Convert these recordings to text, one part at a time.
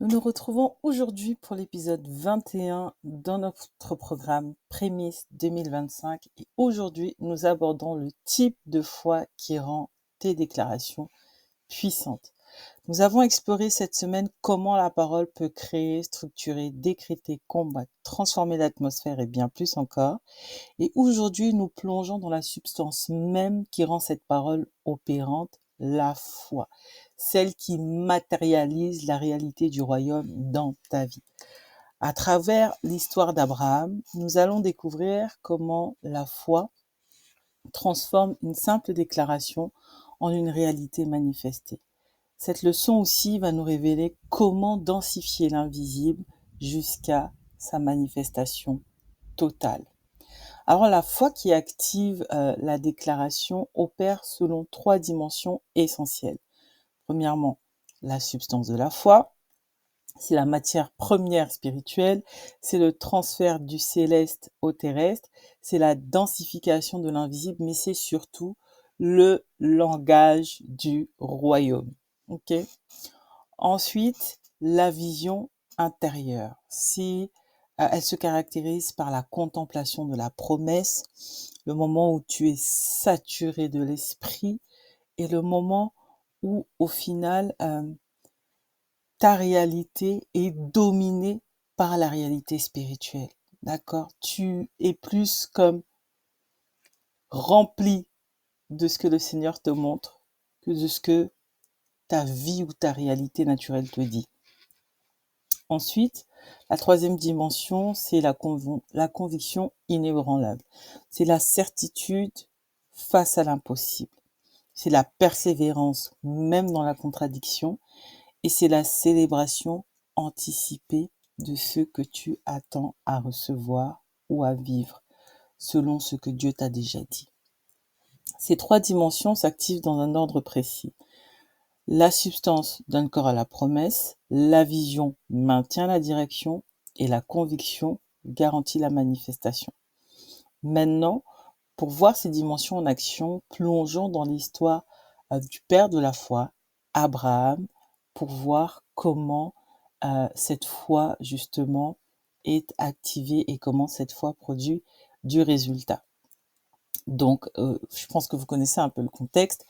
Nous nous retrouvons aujourd'hui pour l'épisode 21 dans notre programme Prémisse 2025 et aujourd'hui nous abordons le type de foi qui rend tes déclarations puissantes. Nous avons exploré cette semaine comment la parole peut créer, structurer, décréter, combattre, transformer l'atmosphère et bien plus encore. Et aujourd'hui nous plongeons dans la substance même qui rend cette parole opérante, la foi, celle qui matérialise la réalité du royaume dans ta vie. À travers l'histoire d'Abraham, nous allons découvrir comment la foi transforme une simple déclaration en une réalité manifestée. Cette leçon aussi va nous révéler comment densifier l'invisible jusqu'à sa manifestation totale. Alors la foi qui active la déclaration opère selon 3 dimensions essentielles. Premièrement, la substance de la foi, c'est la matière première spirituelle, c'est le transfert du céleste au terrestre, c'est la densification de l'invisible, mais c'est surtout le langage du royaume. Ok. Ensuite, la vision intérieure. Elle se caractérise par la contemplation de la promesse, le moment où tu es saturé de l'esprit et le moment où, au final, ta réalité est dominée par la réalité spirituelle. D'accord? Tu es plus comme rempli de ce que le Seigneur te montre que de ce que ta vie ou ta réalité naturelle te dit. Ensuite, la troisième dimension, c'est la conviction inébranlable. C'est la certitude face à l'impossible. C'est la persévérance même dans la contradiction et c'est la célébration anticipée de ce que tu attends à recevoir ou à vivre selon ce que Dieu t'a déjà dit. Ces 3 dimensions s'activent dans un ordre précis. La substance donne corps à la promesse, la vision maintient la direction et la conviction garantit la manifestation. Maintenant, pour voir ces dimensions en action, plongeons dans l'histoire du père de la foi, Abraham, pour voir comment cette foi justement est activée et comment cette foi produit du résultat. Donc, je pense que vous connaissez un peu le contexte.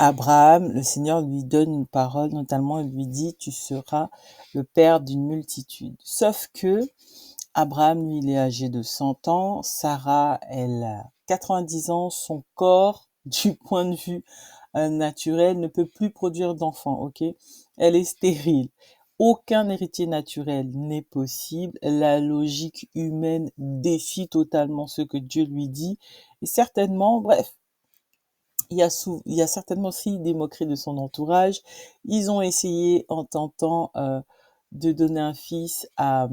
Abraham, le Seigneur lui donne une parole, notamment il lui dit, tu seras le père d'une multitude. Sauf que Abraham, lui, il est âgé de 100 ans, Sarah, elle a 90 ans, son corps, du point de vue naturel, ne peut plus produire d'enfants, ok? Elle est stérile. Aucun héritier naturel n'est possible. La logique humaine défie totalement ce que Dieu lui dit. Et certainement, bref, il y a certainement aussi des moqueries de son entourage. Ils ont essayé en tentant de donner un fils à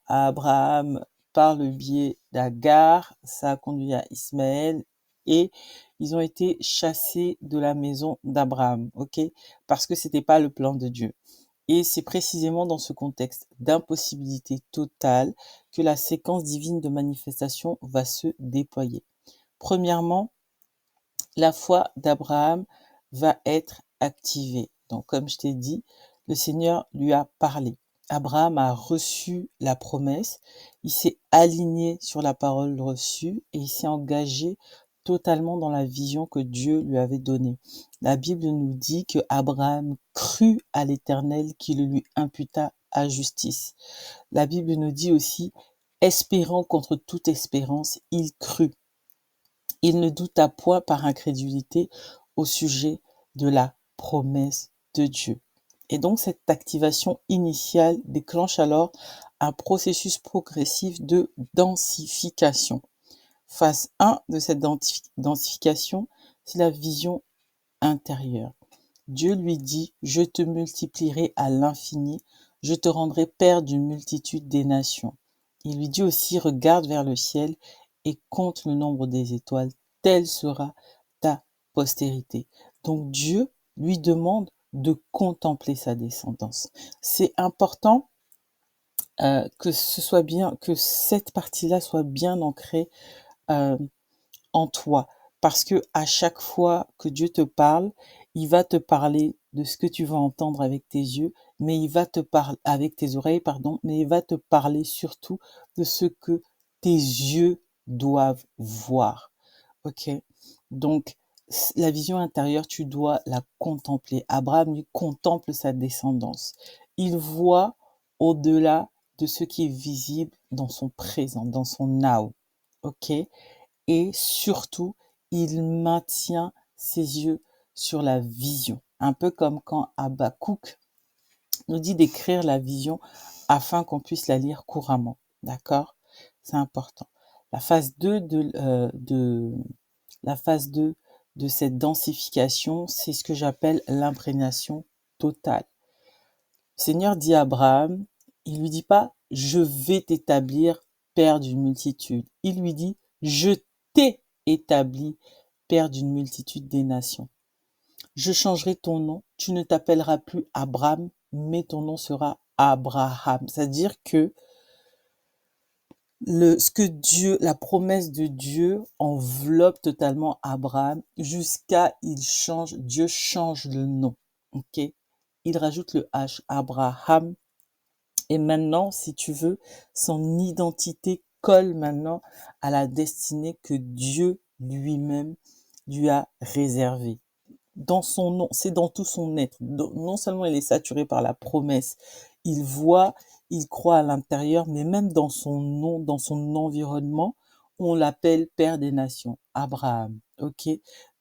Abraham par le biais d'Agar. Ça a conduit à Ismaël et ils ont été chassés de la maison d'Abraham, ok? Parce que c'était pas le plan de Dieu. Et c'est précisément dans ce contexte d'impossibilité totale que la séquence divine de manifestation va se déployer. Premièrement, la foi d'Abraham va être activée. Donc, comme je t'ai dit, le Seigneur lui a parlé. Abraham a reçu la promesse, il s'est aligné sur la parole reçue et il s'est engagé totalement dans la vision que Dieu lui avait donnée. La Bible nous dit que Abraham crut à l'Éternel qui le lui imputa à justice. La Bible nous dit aussi, espérant contre toute espérance, il crut. Il ne douta point par incrédulité au sujet de la promesse de Dieu. Et donc cette activation initiale déclenche alors un processus progressif de densification. Phase 1 de cette densification, c'est la vision intérieure. Dieu lui dit, je te multiplierai à l'infini, je te rendrai père d'une multitude des nations. Il lui dit aussi, regarde vers le ciel et compte le nombre des étoiles, telle sera ta postérité. Donc Dieu lui demande de contempler sa descendance. C'est important que ce soit bien, que cette partie-là soit bien ancrée euh, en toi, parce que à chaque fois que Dieu te parle, il va te parler de ce que tu vas entendre avec tes yeux, mais il va te parler avec tes oreilles, pardon, mais il va te parler surtout de ce que tes yeux doivent voir. Ok? Donc, la vision intérieure, tu dois la contempler. Abraham, lui, contemple sa descendance. Il voit au-delà de ce qui est visible dans son présent, dans son now. Ok? Et surtout, il maintient ses yeux sur la vision. Un peu comme quand Habakkuk nous dit d'écrire la vision afin qu'on puisse la lire couramment. D'accord? C'est important. La phase 2 la phase 2 de cette densification, c'est ce que j'appelle l'imprégnation totale. Le Seigneur dit à Abraham, il lui dit pas je vais t'établir père d'une multitude. Il lui dit je t'ai établi père d'une multitude des nations. Je changerai ton nom, tu ne t'appelleras plus Abraham, mais ton nom sera Abraham. C'est-à-dire que la promesse de Dieu enveloppe totalement Abraham jusqu'à Dieu change le nom. Ok? Il rajoute le H, Abraham. Et maintenant, si tu veux, son identité colle maintenant à la destinée que Dieu lui-même lui a réservée. Dans son nom, c'est dans tout son être. Non seulement il est saturé par la promesse, il voit, il croit à l'intérieur, mais même dans son nom, dans son environnement, on l'appelle Père des Nations, Abraham. Ok?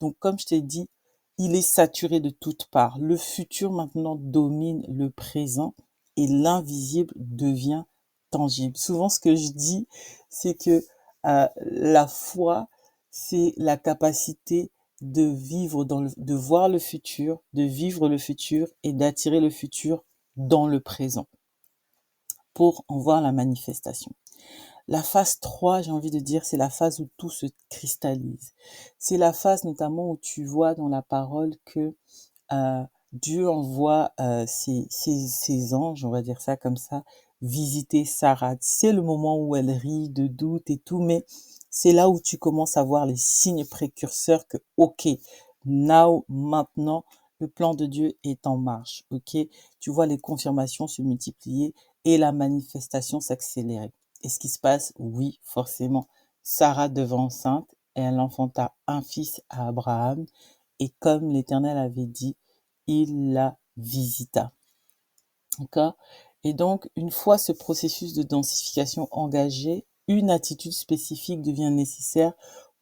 Donc, comme je t'ai dit, il est saturé de toutes parts. Le futur maintenant domine le présent et l'invisible devient tangible. Souvent, ce que je dis, c'est que la foi, c'est la capacité de vivre de voir le futur, de vivre le futur et d'attirer le futur dans le présent pour en voir la manifestation. La phase 3, j'ai envie de dire, c'est la phase où tout se cristallise. C'est la phase notamment où tu vois dans la parole que Dieu envoie ses anges, on va dire ça comme ça, visiter Sarah. C'est le moment où elle rit de doute et tout, mais c'est là où tu commences à voir les signes précurseurs que, ok, maintenant, le plan de Dieu est en marche, ok? Tu vois les confirmations se multiplier et la manifestation s'accélérer. Et ce qui se passe, oui, forcément, Sarah devint enceinte et elle enfanta un fils à Abraham. Et comme l'Éternel avait dit, il la visita. D'accord? Et donc, une fois ce processus de densification engagé, une attitude spécifique devient nécessaire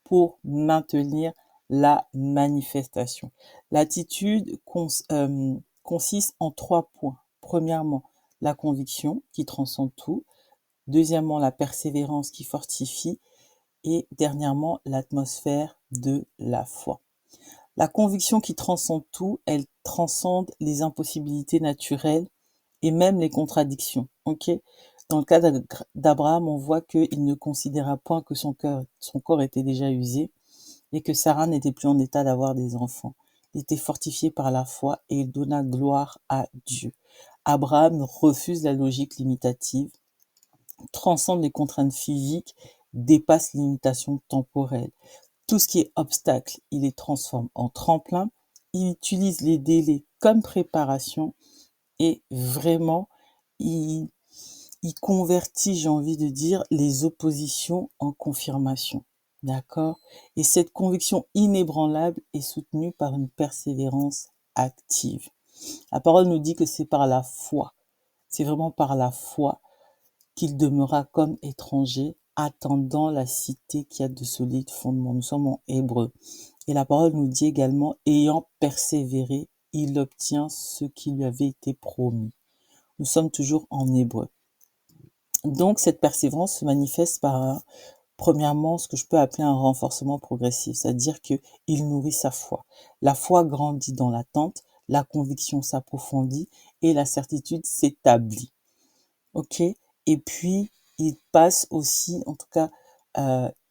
pour maintenir la manifestation. L'attitude consiste en 3 points. Premièrement, la conviction qui transcende tout. Deuxièmement, la persévérance qui fortifie. Et dernièrement, l'atmosphère de la foi. La conviction qui transcende tout, elle transcende les impossibilités naturelles et même les contradictions. Ok? Dans le cas d'Abraham, on voit qu'il ne considéra point que son corps était déjà usé et que Sarah n'était plus en état d'avoir des enfants. Il était fortifié par la foi et il donna gloire à Dieu. Abraham refuse la logique limitative, transcende les contraintes physiques, dépasse les limitations temporelles. Tout ce qui est obstacle, il les transforme en tremplin. Il utilise les délais comme préparation et vraiment, il convertit, j'ai envie de dire, les oppositions en confirmation. D'accord? Et cette conviction inébranlable est soutenue par une persévérance active. La parole nous dit que c'est par la foi. C'est vraiment par la foi qu'il demeura comme étranger, attendant la cité qui a de solides fondements. Nous sommes en hébreu. Et la parole nous dit également, ayant persévéré, il obtient ce qui lui avait été promis. Nous sommes toujours en hébreu. Donc, cette persévérance se manifeste par, premièrement, ce que je peux appeler un renforcement progressif, c'est-à-dire que il nourrit sa foi. La foi grandit dans l'attente, la conviction s'approfondit et la certitude s'établit. Ok? Et puis, il passe aussi, en tout cas,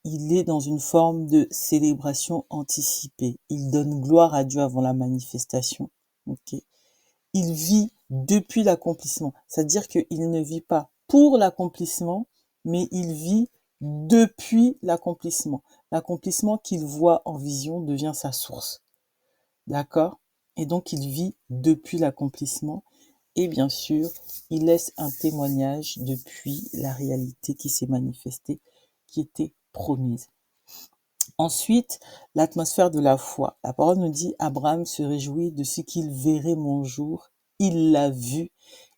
il est dans une forme de célébration anticipée. Il donne gloire à Dieu avant la manifestation. Ok? Il vit depuis l'accomplissement. C'est-à-dire qu'il ne vit pas pour l'accomplissement, mais il vit depuis l'accomplissement. L'accomplissement qu'il voit en vision devient sa source. D'accord? Et donc, il vit depuis l'accomplissement. Et bien sûr, il laisse un témoignage depuis la réalité qui s'est manifestée, qui était promise. Ensuite, l'atmosphère de la foi. La parole nous dit, Abraham se réjouit de ce qu'il verrait mon jour. Il l'a vu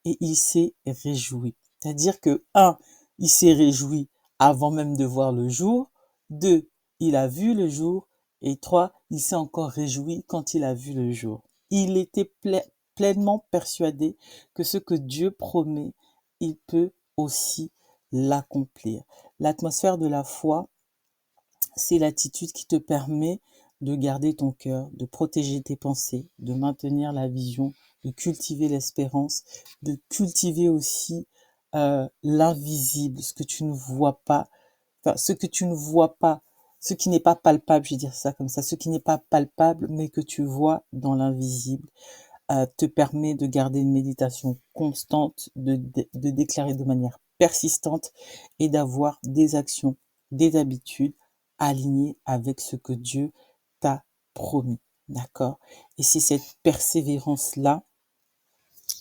et il s'est réjoui. C'est-à-dire que, un, il s'est réjoui avant même de voir le jour. Deux, il a vu le jour. Et trois, il s'est encore réjoui quand il a vu le jour. Il était pleinement persuadé que ce que Dieu promet, il peut aussi l'accomplir. L'atmosphère de la foi, c'est l'attitude qui te permet de garder ton cœur, de protéger tes pensées, de maintenir la vision, de cultiver l'espérance, de cultiver aussi l'invisible, ce que tu ne vois pas, enfin ce que tu ne vois pas, ce qui n'est pas palpable, je vais dire ça comme ça, ce qui n'est pas palpable, mais que tu vois dans l'invisible, te permet de garder une méditation constante, de déclarer de manière persistante et d'avoir des actions, des habitudes alignées avec ce que Dieu t'a promis. D'accord? Et c'est cette persévérance-là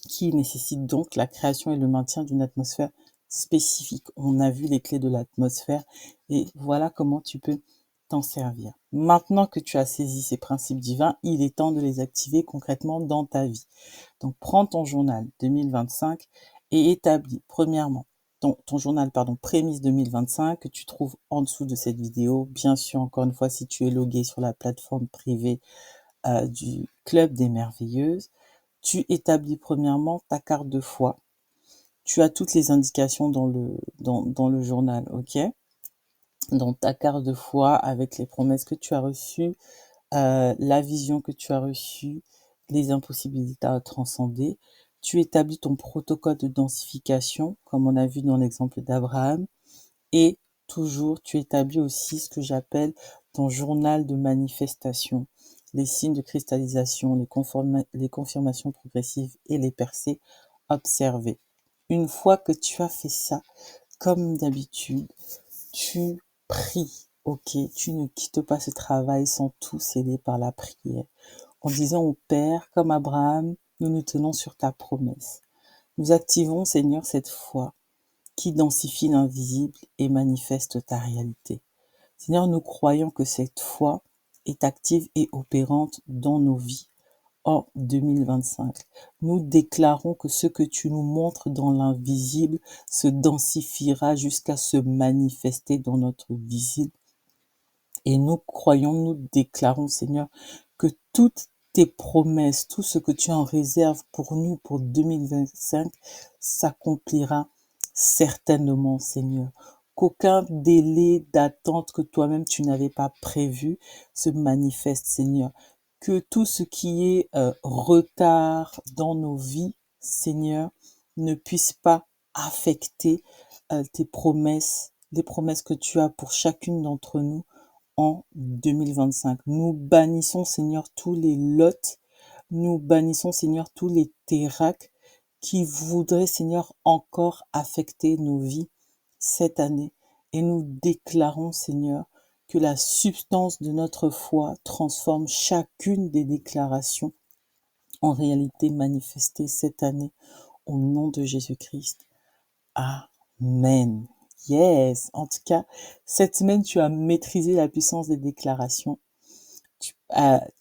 qui nécessite donc la création et le maintien d'une atmosphère spécifique. On a vu les clés de l'atmosphère et voilà comment tu peux t'en servir. Maintenant que tu as saisi ces principes divins, il est temps de les activer concrètement dans ta vie. Donc, prends ton journal 2025 et établis, premièrement, ton journal, prémisse 2025 que tu trouves en dessous de cette vidéo. Bien sûr, encore une fois, si tu es logué sur la plateforme privée du Club des Merveilleuses, tu établis premièrement ta carte de foi. Tu as toutes les indications dans le journal, ok? Dans ta carte de foi avec les promesses que tu as reçues, la vision que tu as reçue, les impossibilités à transcender. Tu établis ton protocole de densification, comme on a vu dans l'exemple d'Abraham. Et toujours, tu établis aussi ce que j'appelle ton journal de manifestation, les signes de cristallisation, les confirmations progressives et les percées observées. Une fois que tu as fait ça, comme d'habitude, tu pries, ok? Tu ne quittes pas ce travail sans tout sceller par la prière. En disant au Père, comme Abraham, nous nous tenons sur ta promesse. Nous activons, Seigneur, cette foi qui densifie l'invisible et manifeste ta réalité. Seigneur, nous croyons que cette foi est active et opérante dans nos vies en 2025. Nous déclarons que ce que tu nous montres dans l'invisible se densifiera jusqu'à se manifester dans notre visible. Et nous croyons, nous déclarons, Seigneur, que toutes tes promesses, tout ce que tu en réserves pour nous pour 2025 s'accomplira certainement, Seigneur. Qu'aucun délai d'attente que toi-même tu n'avais pas prévu se manifeste, Seigneur. Que tout ce qui est retard dans nos vies, Seigneur, ne puisse pas affecter tes promesses, les promesses que tu as pour chacune d'entre nous en 2025. Nous bannissons, Seigneur, tous les lots, nous bannissons, Seigneur, tous les terracs qui voudraient, Seigneur, encore affecter nos vies cette année. Et nous déclarons, Seigneur, que la substance de notre foi transforme chacune des déclarations en réalité manifestée cette année au nom de Jésus-Christ. Amen. Yes. En tout cas, cette semaine, tu as maîtrisé la puissance des déclarations.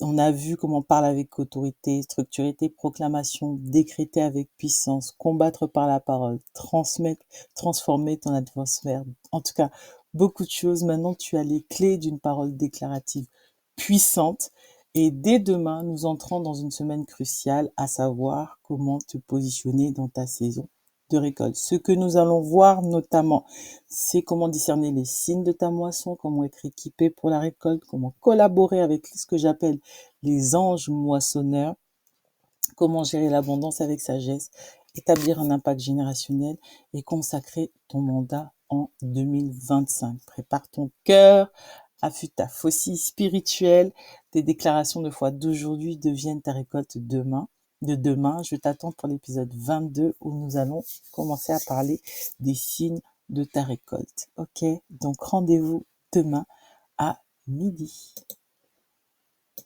On a vu comment parler avec autorité, structurer tes proclamations, décréter avec puissance, combattre par la parole, transmettre, transformer ton atmosphère. En tout cas, beaucoup de choses. Maintenant, tu as les clés d'une parole déclarative puissante. Et dès demain, nous entrons dans une semaine cruciale, à savoir comment te positionner dans ta saison de récolte. Ce que nous allons voir notamment, c'est comment discerner les signes de ta moisson, comment être équipé pour la récolte, comment collaborer avec ce que j'appelle les anges moissonneurs, comment gérer l'abondance avec sagesse, établir un impact générationnel et consacrer ton mandat en 2025. Prépare ton cœur, affûte ta faucille spirituelle, tes déclarations de foi d'aujourd'hui deviennent ta récolte de demain. Je t'attends pour l'épisode 22 où nous allons commencer à parler des signes de ta récolte. Ok? Donc rendez-vous demain à midi.